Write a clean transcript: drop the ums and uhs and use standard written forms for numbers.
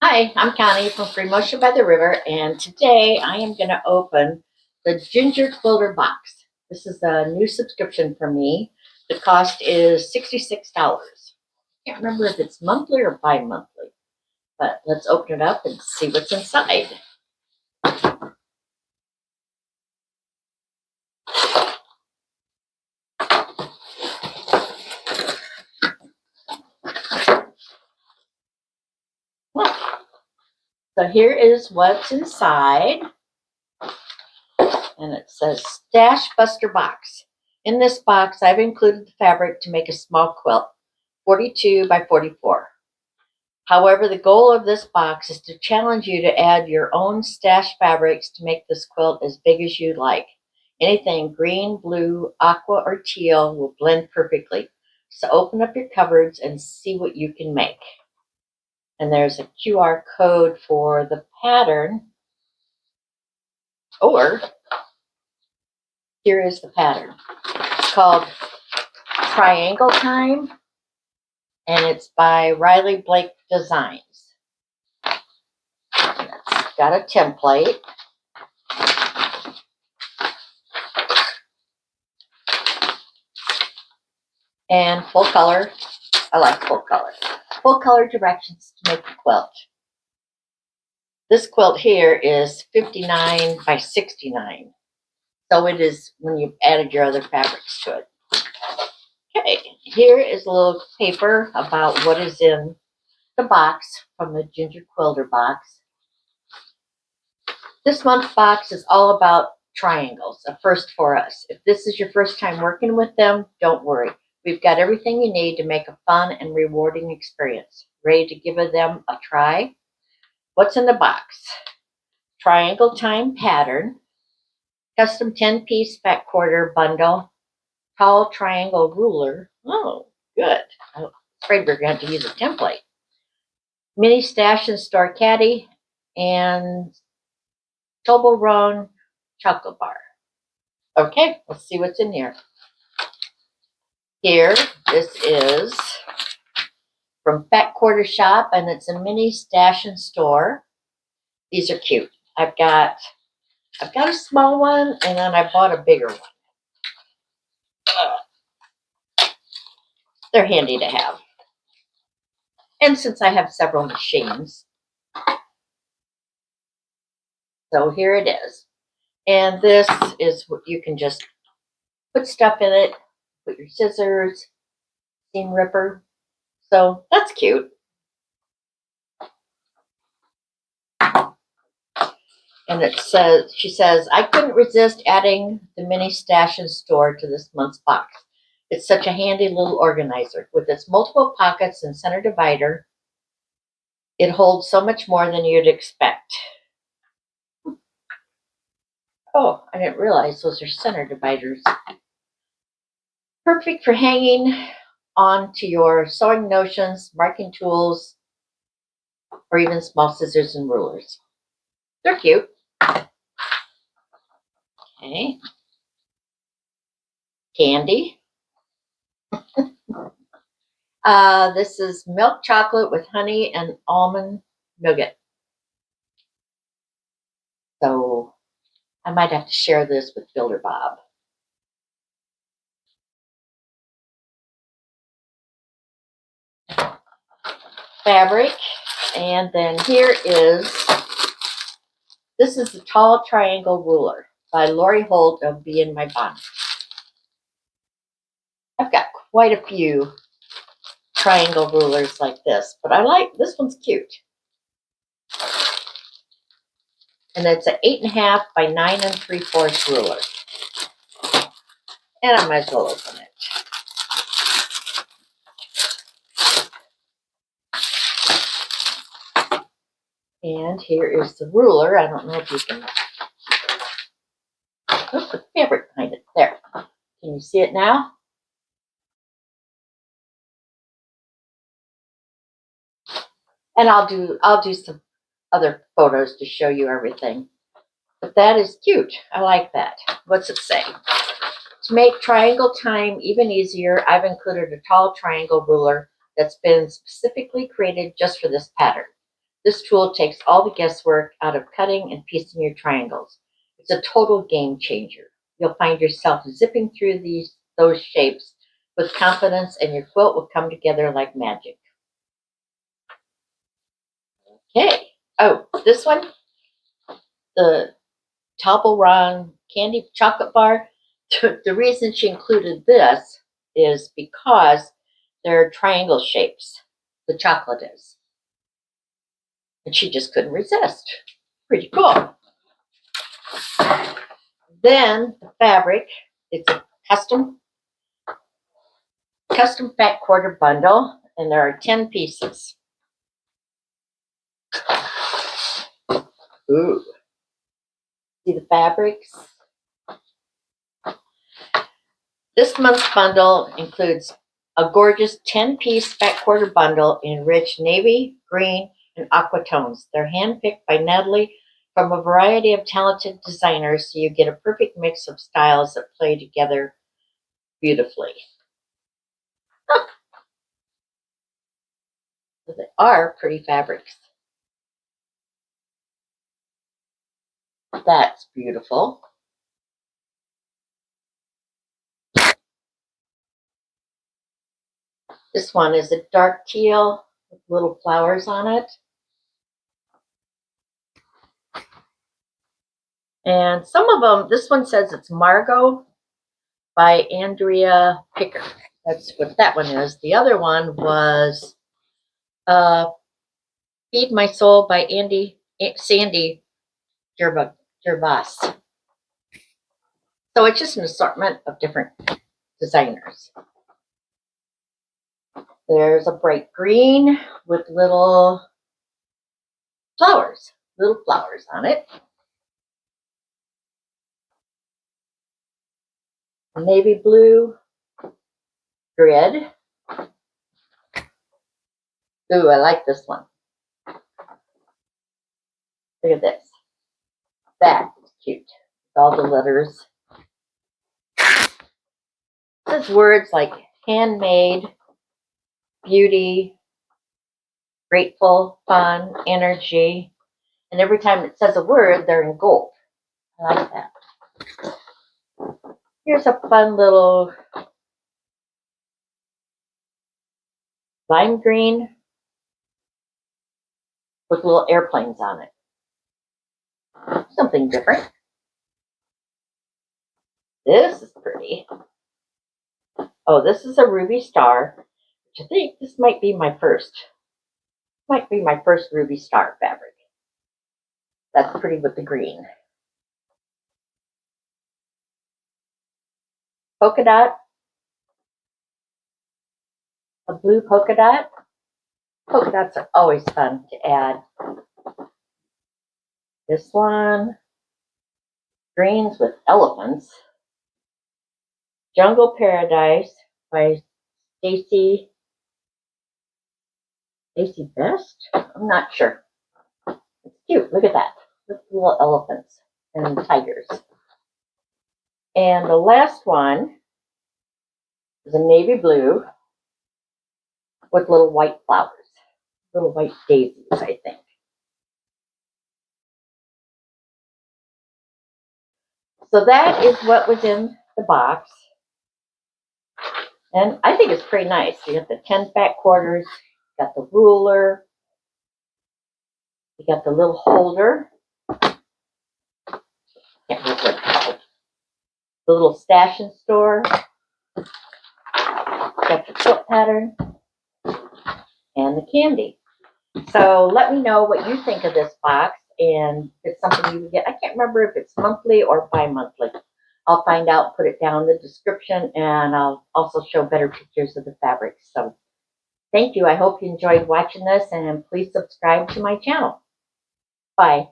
Hi, I'm Connie from Free Motion by the River, and today I am going to open the Ginger Quilter box. This is a new subscription for me. The cost is $66. I can't remember if it's monthly or bi-monthly, but let's open it up and see what's inside. So here is what's inside, and it says Stash Buster Box. In this box, I've included the fabric to make a small quilt, 42 by 44. However, the goal of this box is to challenge you to add your own stash fabrics to make this quilt as big as you'd like. Anything green, blue, aqua, or teal will blend perfectly. So open up your cupboards and see what you can make. And there's a QR code for the pattern. Or here is the pattern. It's called Triangle Time, and it's by Riley Blake Designs. And it's got a template. And full color. I like full color. Full color directions to make the quilt. This quilt here is 59 by 69. So it is when you've added your other fabrics to it. Okay, here is a little paper about what is in the box from the Ginger Quilter box. This month's box is all about triangles, a first for us. If this is your first time working with them, don't worry. We've got everything you need to make a fun and rewarding experience. Ready to give them a try? What's in the box? Triangle Time pattern, custom 10-piece fat quarter bundle, tall triangle ruler. Oh, good. I'm afraid we're going to have to use a template. Mini stash and store caddy, and Toblerone chocolate bar. Okay, let's see what's in here. Here, this is from Fat Quarter Shop, and it's a mini stash and store. These are cute. I've got a small one, and then I bought a bigger one. They're handy to have. And since I have several machines, so here it is. And this is what you can just put stuff in it, put your scissors, seam ripper. So that's cute. And it says, she says, I couldn't resist adding the mini stash and store to this month's box. It's such a handy little organizer. With its multiple pockets and center divider, it holds so much more than you'd expect. Oh, I didn't realize those are center dividers. Perfect for hanging on to your sewing notions, marking tools, or even small scissors and rulers. They're cute. Okay. Candy. This is milk chocolate with honey and almond nougat. So I might have to share this with Builder Bob. Fabric. And then here is, this is the Tall Triangle Ruler by Lori Holt of Be In My Bonnet. I've got quite a few triangle rulers like this, but I like, this one's cute. And it's an 8.5 by 9 3/4 ruler. And I might as well open it. And here is the ruler. I don't know if you can put the fabric behind it. There. Can you see it now? And I'll do some other photos to show you everything. But that is cute. I like that. What's it say? To make triangle time even easier, I've included a tall triangle ruler that's been specifically created just for this pattern. This tool takes all the guesswork out of cutting and piecing your triangles. It's a total game changer. You'll find yourself zipping through those shapes with confidence, and your quilt will come together like magic. Okay. Oh, this one, the Toblerone candy chocolate bar. The reason she included this is because they're triangle shapes. The chocolate is. And she just couldn't resist. Pretty cool. Then the fabric, it's a custom fat quarter bundle, and there are 10 pieces. Ooh. See the fabrics? This month's bundle includes a gorgeous 10-piece fat quarter bundle in rich navy, green, and aqua tones. They're handpicked by Natalie from a variety of talented designers, so you get a perfect mix of styles that play together beautifully. So they are pretty fabrics. That's beautiful. This one is a dark teal with little flowers on it. And some of them, this one says it's Margot by Andrea Picker. That's what that one is. The other one was Feed My Soul by Sandy Gervas. So it's just an assortment of different designers. There's a bright green with little flowers on it. A navy blue grid. Ooh, I like this one. Look at this. That is cute. With all the letters. It says words like handmade, beauty, grateful, fun, energy. And every time it says a word, they're in gold. I like that. Here's a fun little lime green with little airplanes on it. Something different. This is pretty. Oh, this is a ruby star, which I think this might be my first ruby star fabric. That's pretty with the green. Polka dot. A blue polka dot. Polka dots are always fun to add. This one, greens with elephants. Jungle Paradise by Stacy Best? I'm not sure. It's cute. Look at that. With little elephants and tigers. And the last one is a navy blue with little white flowers. Little white daisies, I think. So that is what was in the box. And I think it's pretty nice. You got the 10 fat quarters, you got the ruler, you got the little holder. Can't remember what it's called. The little stash and store. You got the quilt pattern and the candy. So let me know what you think of this box, and if it's something you would get. I can't remember if it's monthly or bi-monthly. I'll find out, put it down in the description, and I'll also show better pictures of the fabrics. So thank you. I hope you enjoyed watching this, and please subscribe to my channel. Bye.